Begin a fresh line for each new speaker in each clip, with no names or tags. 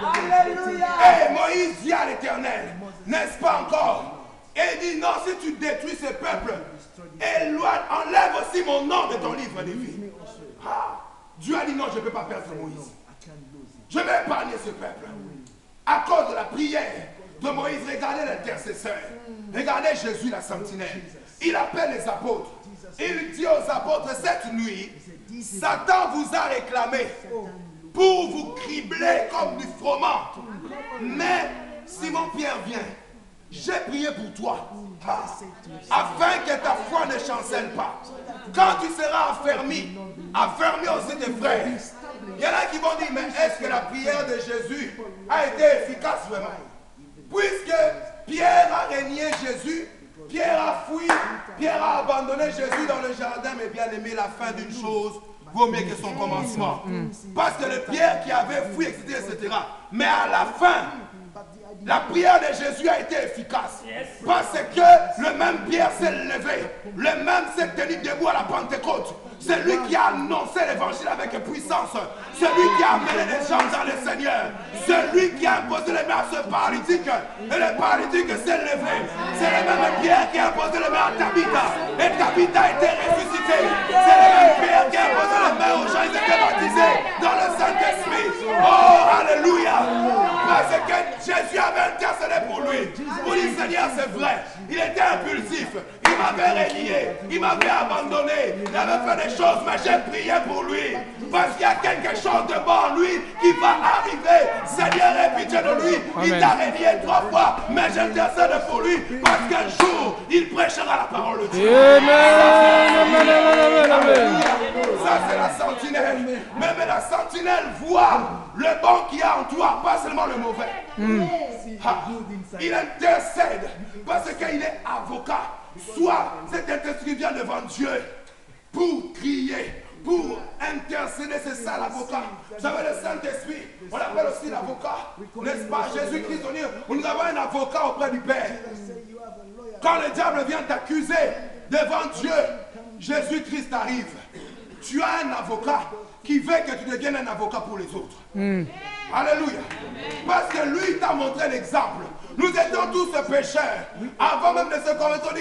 Et Moïse dit à l'Éternel, n'est-ce pas encore? Et il dit, non, si tu détruis ce peuple, enlève aussi mon nom de ton livre de vie. Ah, Dieu a dit, non, je ne peux pas perdre Moïse. Je vais épargner ce peuple. À cause de la prière de Moïse, regardez l'intercesseur. Regardez Jésus, la sentinelle. Il appelle les apôtres. Il dit aux apôtres, cette nuit, Satan vous a réclamé pour vous cribler comme du froment. Mais Simon-Pierre vient. J'ai prié pour toi, afin que ta foi ne chancelle pas. Quand tu seras affermi aussi tes frères. Il y en a qui vont dire, mais est-ce que la prière de Jésus a été efficace vraiment? Puisque Pierre a régné Jésus, Pierre a fui, Pierre a abandonné Jésus dans le jardin, mais bien aimé, la fin d'une chose vaut mieux que son commencement. Parce que le Pierre qui avait fui, etc., etc. Mais à la fin, la prière de Jésus a été efficace. Parce que le même Pierre s'est levé. Le même s'est tenu debout à la Pentecôte. C'est lui qui a annoncé l'évangile avec puissance. C'est lui qui a amené les gens dans le Seigneur. C'est lui qui a imposé les mains à ce paralytique. Et le paralytique s'est levé. C'est le même Pierre qui a imposé les mains à Tabitha. Et Tabitha a été ressuscité. C'est le même Pierre qui a imposé les mains aux gens. Ils étaient baptisés dans le Saint-Esprit. Oh, alléluia. Parce que Jésus avait intercédé pour lui. Pour dire, Seigneur, c'est vrai. Il était impulsif. Il m'avait renié. Il m'avait abandonné. Il avait fait des choses, mais j'ai prié pour lui. Parce qu'il y a quelque chose de bon en lui qui va arriver. Seigneur, aie pitié de lui. Amen. Il t'a renié 3 fois, mais j'intercède pour lui. Parce qu'un jour, il prêchera la parole de Dieu. Amen. Ça, c'est la sentinelle. Même la sentinelle voit le bon qu'il y a en toi, pas seulement le mauvais. Il intercède parce qu'il est avocat. Soit cet intercesseur vient devant Dieu pour crier, pour intercéder, c'est ça l'avocat. Vous savez, le Saint-Esprit, on l'appelle aussi l'avocat, n'est-ce pas? Jésus-Christ, nous avons un avocat auprès du Père. Quand le diable vient t'accuser devant Dieu, Jésus-Christ arrive. Tu as un avocat qui veut que tu deviennes un avocat pour les autres. Alléluia. Parce que lui t'a montré l'exemple. Nous étions tous pécheurs. Avant même de se convertir,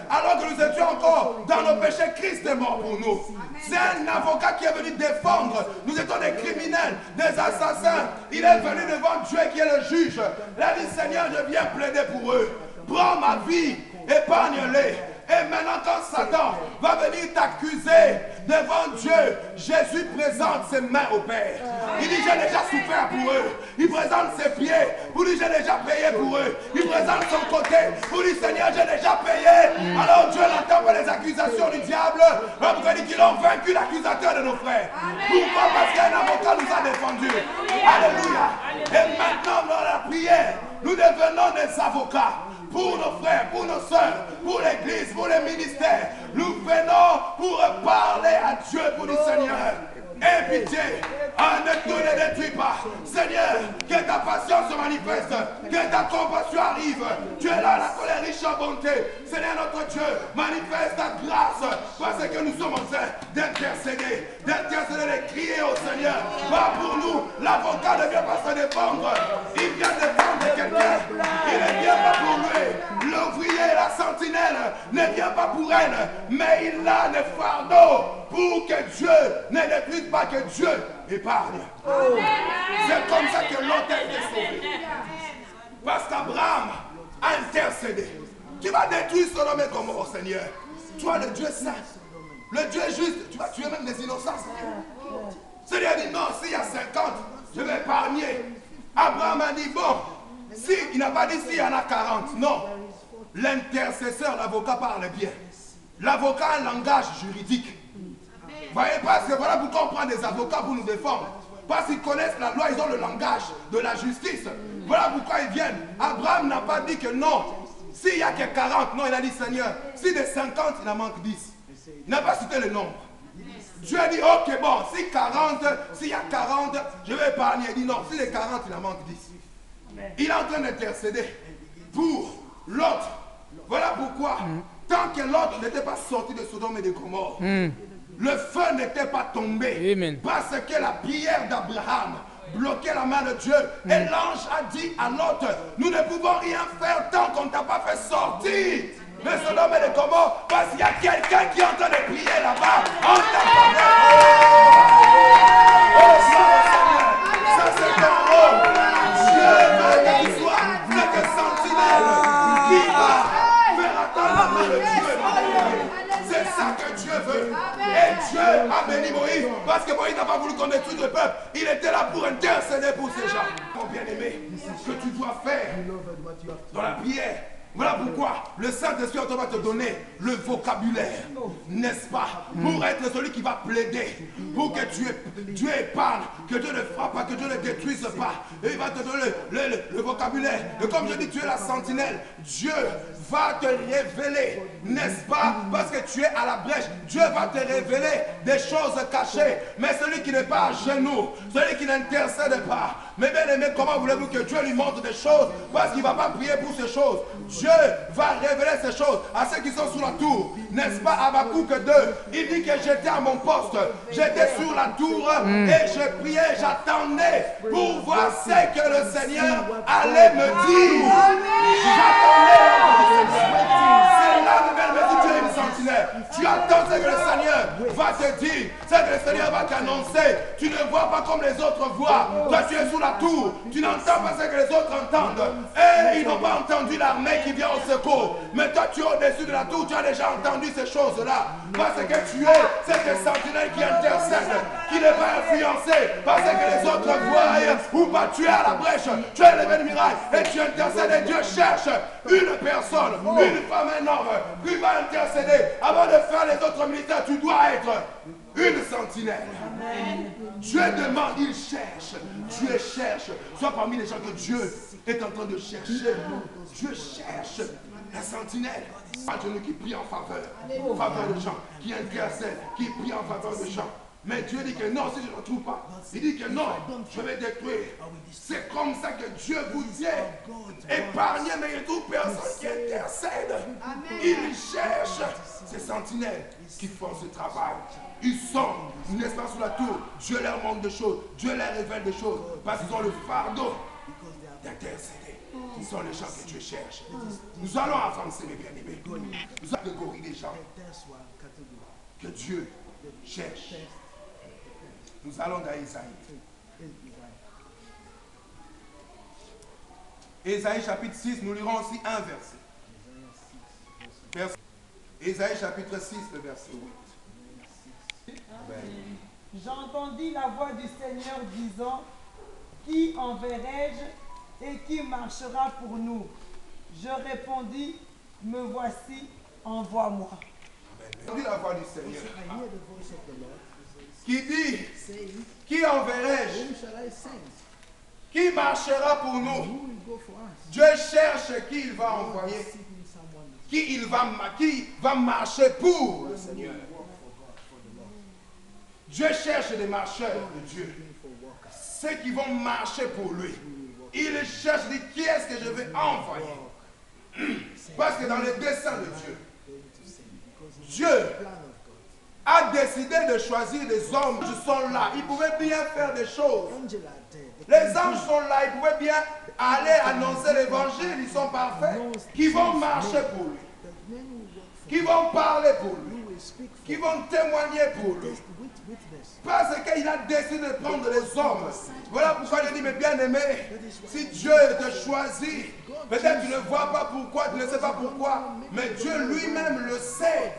alors que nous étions encore dans nos péchés, Christ est mort pour nous. C'est un avocat qui est venu défendre. Nous étions des criminels, des assassins. Il est venu devant Dieu qui est le juge. Il a dit, Seigneur, je viens plaider pour eux. Prends ma vie, épargne-les. Et maintenant, quand Satan va venir t'accuser devant Dieu, Jésus présente ses mains au Père. Il dit, j'ai déjà souffert pour eux. Il présente ses pieds pour dire, j'ai déjà payé pour eux. Il présente son côté pour dire, Seigneur, j'ai déjà payé. Alors Dieu l'entend par les accusations du diable. On peut dire qu'ils ont vaincu l'accusateur de nos frères. Pourquoi? Parce qu'un avocat nous a défendus. Alléluia. Et maintenant, dans la prière, nous devenons des avocats. Pour nos frères, pour nos soeurs, pour l'église, pour les ministères. Nous venons pour parler à Dieu, pour dire, Seigneur, aie pitié, ne nous ne détruis pas. Seigneur, que ta patience se manifeste, que ta compassion arrive. Tu es là, la colère riche en bonté. Seigneur notre Dieu, manifeste ta grâce, parce que nous sommes en train d'intercéder, de crier au Seigneur. Pas pour nous, l'avocat ne vient pas se défendre, il vient défendre quelqu'un. Il ne vient pas pour lui. L'ouvrier, la sentinelle, ne vient pas pour elle, mais il a le fardeau pour que Dieu ne détruise pas, que Dieu épargne. C'est comme ça que l'autre a été sauvé. Parce qu'Abraham a intercédé. Tu vas détruire Sodome et Gomorrhe, Seigneur. Toi, le Dieu saint, le Dieu juste, tu vas tuer même des innocents, Seigneur. Seigneur dit non, s'il y a 50, je vais épargner. Abraham a dit bon, si, il n'a pas dit s'il y en a 40, non. L'intercesseur, l'avocat parle bien. L'avocat a un langage juridique. Vous voyez, parce que voilà pourquoi on prend des avocats pour nous défendre. Parce qu'ils connaissent la loi, ils ont le langage de la justice. Voilà pourquoi ils viennent. Abraham n'a pas dit que non. S'il n'y a que 40, non, il a dit Seigneur, si de 50, il en manque 10. Il n'a pas cité le nombre. Dieu a dit, ok, bon, si 40, s'il y a 40, je vais épargner. Il dit non, si les 40, il en manque 10. Il est en train d'intercéder pour l'autre. Voilà pourquoi, tant que l'autre n'était pas sorti de Sodome et de Gomorrhe, le feu n'était pas tombé. Amen. Parce que la prière d'Abraham bloqué la main de Dieu. Et l'ange a dit à l'autre, nous ne pouvons rien faire tant qu'on ne t'a pas fait sortir. Mais Sodome et Gomorrhe, parce qu'il y a quelqu'un qui est en train de prier là-bas en ta faveur. Oh Seigneur, ça c'est ton rôle. Dieu veut que tu sois cette sentinelle qui va faire attendre la main de Dieu. C'est ça que Dieu veut. Et Dieu a béni Moïse parce que Moïse n'a pas voulu qu'on détruise le peuple. Il était là pour intercéder pour ces gens. Mon bien-aimé, ce que tu dois faire dans la prière. Voilà pourquoi le Saint-Esprit va te donner le vocabulaire, n'est-ce pas, pour être celui qui va plaider, pour que Dieu épargne, que Dieu ne frappe pas, que Dieu ne détruise pas. Et il va te donner le vocabulaire. Et comme je dis, tu es la sentinelle. Dieu va te révéler, n'est-ce pas, parce que tu es à la brèche. Dieu va te révéler des choses cachées. Mais celui qui n'est pas à genoux, celui qui n'intercède pas, mais bien aimé, comment voulez-vous que Dieu lui montre des choses? Parce qu'il ne va pas prier pour ces choses. Dieu va révéler ces choses à ceux qui sont sous la tour. N'est-ce pas, Habakkuk 2? Il dit que j'étais à mon poste, j'étais sur la tour et je priais, j'attendais pour voir ce que le Seigneur allait me dire. J'attendais. C'est là que me dit, tu es une sentinelle. Tu attends ce que le Seigneur va te dire, ce que le Seigneur va t'annoncer. Tu ne vois pas comme les autres voient. Toi, tu es sous la tour, tu n'entends pas ce que les autres entendent. Et ils n'ont pas entendu l'armée qui vient au secours. Mais toi, tu es au-dessus de la tour, tu as déjà entendu ces choses-là. Parce que tu es cette sentinelle qui intercède, qui n'est pas influencée par ce que les autres voient ou pas. Tu es à la brèche, tu es l'événement miracle et tu intercèdes et Dieu cherche une personne, une femme, un homme qui va intercéder. Avant de faire les autres ministères, tu dois être une sentinelle. Amen. Dieu demande, il cherche. Dieu cherche. Sois parmi les gens que Dieu est en train de chercher. Dieu cherche la sentinelle. Pas de qui prie en faveur de gens, qui intercède, qui prie en faveur de gens. Mais Dieu dit que non, si je ne le trouve pas, il dit que non, je vais détruire. C'est comme ça que Dieu vous dit. Épargnez, mais il ne trouve personne qui intercède. Il cherche ces sentinelles qui font ce travail. Ils sont, n'est-ce pas, sous la tour. Dieu leur montre des choses. Dieu leur révèle des choses. Parce qu'ils ont le fardeau d'intercéder. Ils sont les gens que Dieu cherche. Nous allons avancer, mes bien-aimés. Nous allons catégorie des gens que Dieu cherche. Nous allons dans Isaïe. Isaïe chapitre 6, nous lirons aussi un verset. Isaïe chapitre 6, le verset 8.
J'entendis la voix du Seigneur disant, qui enverrai-je et qui marchera pour nous? Je répondis, me voici, envoie-moi.
J'entendis la voix du Seigneur qui dit, qui enverrai-je? Qui marchera pour nous? Dieu cherche qui il va envoyer. Qui va marcher pour le Seigneur. Dieu cherche des marcheurs de Dieu. Ceux qui vont marcher pour lui. Il cherche, dit, qui est-ce que je vais envoyer? Parce que dans les desseins de Dieu, Dieu a décidé de choisir des hommes qui sont là. Ils pouvaient bien faire des choses. Les anges sont là, ils pouvaient bien aller annoncer l'évangile, ils sont parfaits. Qui vont marcher pour lui. Qui vont parler pour lui. Qui vont témoigner pour lui. Parce qu'il a décidé de prendre les hommes. Voilà pourquoi je dis, mes bien-aimés, si Dieu te choisit, peut-être tu ne vois pas pourquoi, tu ne sais pas pourquoi, mais Dieu lui-même le sait.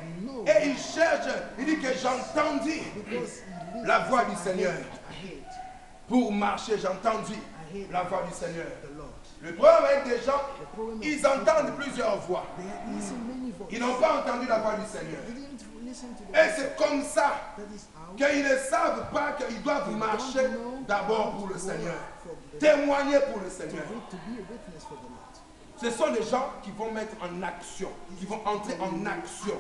Et il cherche, il dit que j'entendis la voix du Seigneur. Pour marcher, j'entendis la voix du Seigneur. Le problème avec des gens, ils entendent plusieurs voix. Ils n'ont pas entendu la voix du Seigneur. Et c'est comme ça qu'ils ne savent pas qu'ils doivent marcher d'abord pour le Seigneur. Témoigner pour le Seigneur. Ce sont des gens qui vont mettre en action, qui vont entrer en action.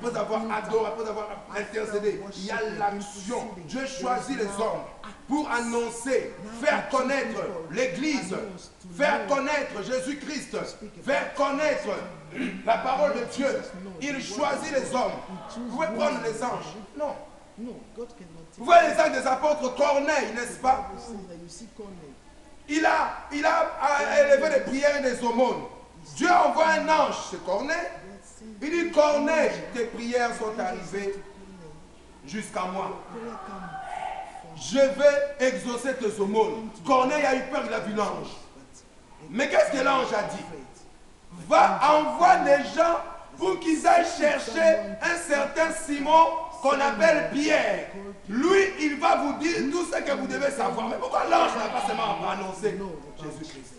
Après avoir adoré, après avoir intercédé, il y a l'action. Dieu choisit les hommes pour annoncer, faire connaître l'Église, faire connaître Jésus-Christ, faire connaître la parole de Dieu. Il choisit les hommes. Vous pouvez prendre les anges. Non. Vous voyez les actes des apôtres, Corneille, n'est-ce pas? Il a élevé des prières et des aumônes. Dieu envoie un ange, c'est Corneille. Il dit, Corneille, tes prières sont arrivées jusqu'à moi. Je vais exaucer tes aumônes. Corneille a eu peur, il a vu l'ange. Mais qu'est-ce que l'ange a dit? Va, envoie des gens pour qu'ils aillent chercher un certain Simon qu'on appelle Pierre. Lui, il va vous dire tout ce que vous devez savoir. Mais pourquoi l'ange n'a pas seulement annoncé Jésus-Christ?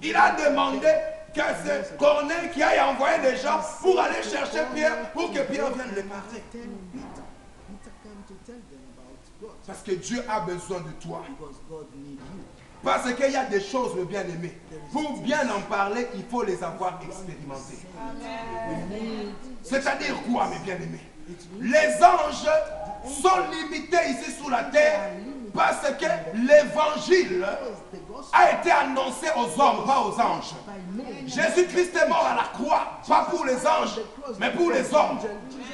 Il a demandé que c'est Corneille qui aille envoyer des gens pour aller chercher Pierre, pour que Pierre vienne le parler. Parce que Dieu a besoin de toi. Parce qu'il y a des choses, le bien-aimé. Pour bien en parler, il faut les avoir expérimentées. C'est-à-dire quoi, mes bien-aimés? Les anges sont limités ici sur la terre parce que l'évangile a été annoncé aux hommes, pas aux anges. Jésus-Christ est mort à la croix, pas pour les anges, mais pour les hommes.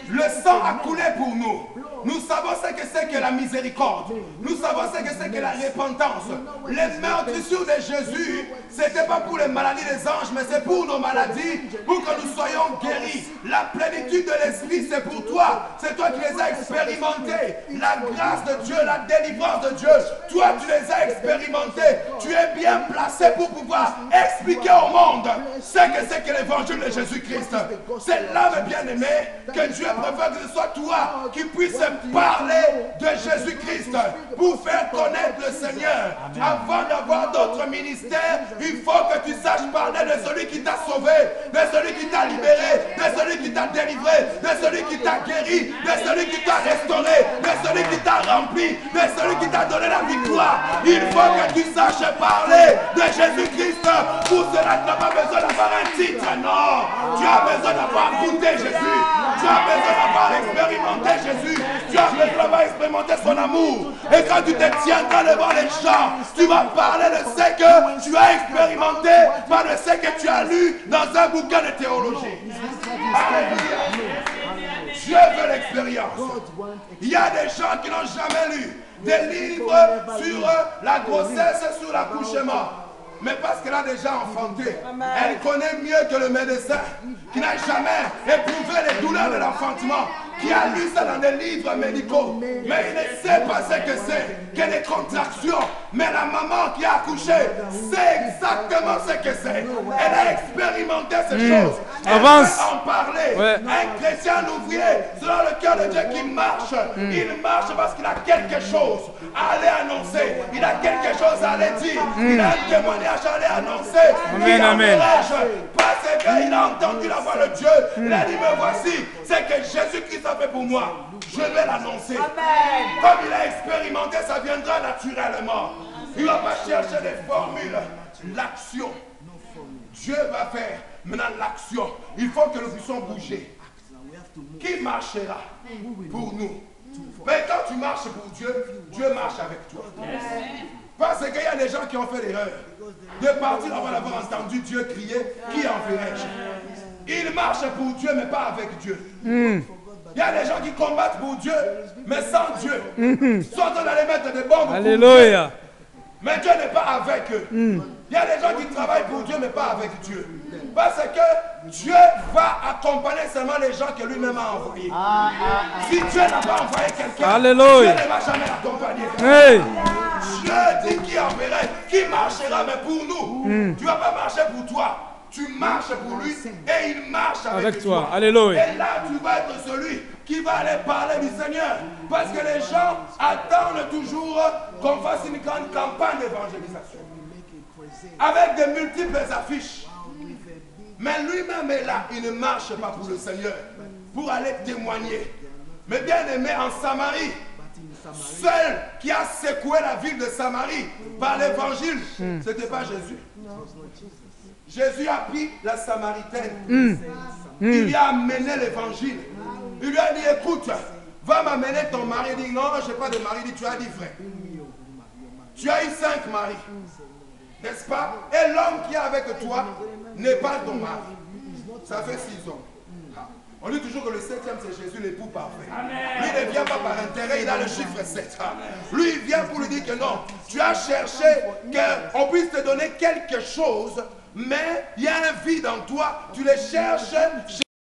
Le sang a coulé pour nous. Nous savons ce que c'est que la miséricorde. Nous savons ce que c'est que la repentance. Les meurtrissures de Jésus, ce n'était pas pour les maladies des anges, mais c'est pour nos maladies, pour que nous soyons guéris. La plénitude de l'Esprit, c'est pour toi. C'est toi qui les as expérimentés. La grâce de Dieu, la délivrance de Dieu, toi tu les as expérimentés. Tu es bien placé pour pouvoir expliquer au monde ce que c'est que l'évangile de Jésus-Christ. C'est là, mes bien-aimés, que Dieu préfère que ce soit toi qui puisses parler de Jésus-Christ pour faire connaître le Seigneur. Avant d'avoir d'autres ministères, il faut que tu saches parler de celui qui t'a sauvé, de celui qui t'a libéré, de celui qui t'a délivré, de celui qui t'a guéri, de celui qui t'a restauré, de celui qui t'a rempli, de celui qui t'a donné la victoire. Il faut que tu saches parler de Jésus-Christ. Pour cela, tu n'as pas besoin d'avoir un titre, non. Tu as besoin d'avoir goûté Jésus. Tu as besoin d'avoir expérimenté Jésus. Tu as besoin d'avoir expérimenté son amour. Et quand tu te tiendras devant les gens, tu vas parler de ce que tu as expérimenté, pas de ce que tu as lu dans un bouquin de théologie. Alléluia. Dieu veut l'expérience. Il y a des gens qui n'ont jamais lu des livres sur la grossesse, sur l'accouchement. Mais parce qu'elle a déjà enfanté, elle connaît mieux que le médecin qui n'a jamais éprouvé les douleurs de l'enfantement, qui a lu ça dans des livres médicaux. Mais il ne sait pas ce que c'est, que les contractions. Mais la maman qui a accouché sait exactement ce que c'est. Elle a expérimenté ces choses. Elle peut en parler. Un chrétien ouvrier, selon le cœur de Dieu qui marche, il marche parce qu'il a quelque chose à aller annoncer. Il a quelque chose à aller dire. Il a un témoignage à aller annoncer.
Amen, amen.
Parce qu'il a entendu la voix de Dieu. Il a dit, me voici, c'est que Jésus-Christ a fait pour moi. Je vais l'annoncer. Comme il a expérimenté, ça viendra naturellement. Il ne va pas chercher des formules. L'action. Dieu va faire maintenant l'action. Il faut que nous puissions bouger. Qui marchera pour nous? Mais quand tu marches pour Dieu, Dieu marche avec toi. Parce qu'il y a des gens qui ont fait l'erreur de partir avant d'avoir entendu Dieu crier, qui enverrai-je? Ils marchent pour Dieu, mais pas avec Dieu. Il y a des gens qui combattent pour Dieu, mais sans Dieu. Ils sont en train d'aller mettre des bombes.
Alléluia.
Mais Dieu n'est pas avec eux. Il y a des gens qui travaillent pour Dieu, mais pas avec Dieu. Parce que Dieu va accompagner seulement les gens que lui-même a envoyés. Si Dieu n'a pas envoyé quelqu'un, Dieu ne va jamais l'accompagner.
Hey.
Dieu dit qui enverrait, qui marchera, mais pour nous. Tu ne vas pas marcher pour toi. Tu marches pour lui et il marche avec toi.
Alléluia.
Et là, tu vas être celui qui va aller parler du Seigneur. Parce que les gens attendent toujours qu'on fasse une grande campagne d'évangélisation. Avec de multiples affiches. Mais lui-même est là. Il ne marche pas pour le Seigneur. Pour aller témoigner. Mais bien aimé, en Samarie, seul qui a secoué la ville de Samarie par l'évangile, ce n'était pas Jésus. Jésus a pris la Samaritaine. Il lui a amené l'évangile. Il lui a dit, écoute, va m'amener ton mari. Il dit, non, je n'ai pas de mari. Il dit, tu as dit vrai. Tu as eu 5 maris. N'est-ce pas? Et l'homme qui est avec toi n'est pas ton mari. Ça fait 6 ans. On dit toujours que le 7e c'est Jésus, l'époux parfait. Lui il ne vient pas par intérêt, il a le chiffre 7. Lui il vient pour lui dire que non, tu as cherché qu'on puisse te donner quelque chose, mais il y a un vide en toi, tu le cherches